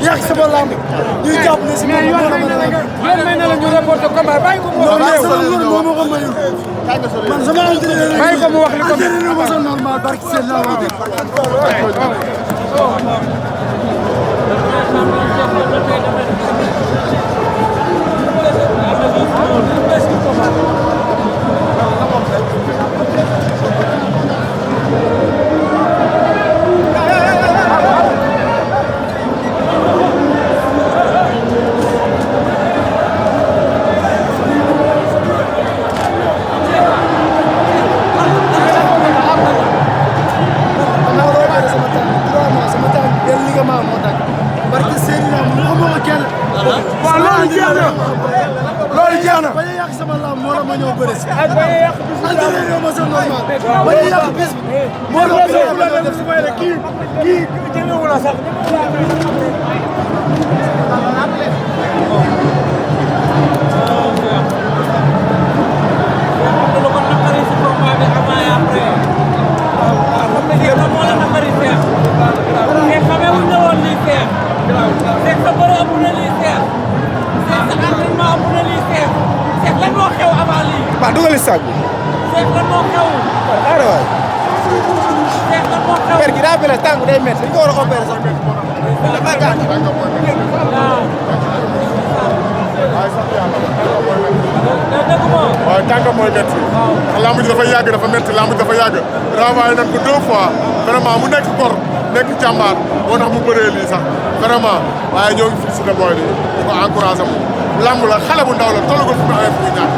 yaa ngi sama lamb ñuy jàpp ne si moom moo la mën a lamb may na la ñu reporté combat bàyyi ko mu wax sama ngor moo ma ko mayul man sama entraîneur bàyyi ko mu wax li ko entraîneur ma sa normal barki seen la wax loolu jeex na bañ a yàq sama lamb moo la ma ñëw bëre si bañ a yàq bis entraîneur ma sa normal bañ a yàq bis moo la kii jëmewu la sax waaw dugal saag bi. Seex lan moo xew. waaw waay. Seex lan moo xew. per gi daa mel ne tànk day métti dañu ko war a opérer sax. dafa gàtt. waaw tànkam mooy métti. waaw lamb ji dafa yàgg dafa métti lamb ji dafa yàgg. renvoyé nañ ko 2 fois vraiment mu nekk kor nekk jàmbaar moo tax mu bëree lii sax vraiment waaye ñoo ngi félicité booy bi di ko encouragé mu lamb la xale bu ndaw la tollagul fi mu amee fu muy ñàkk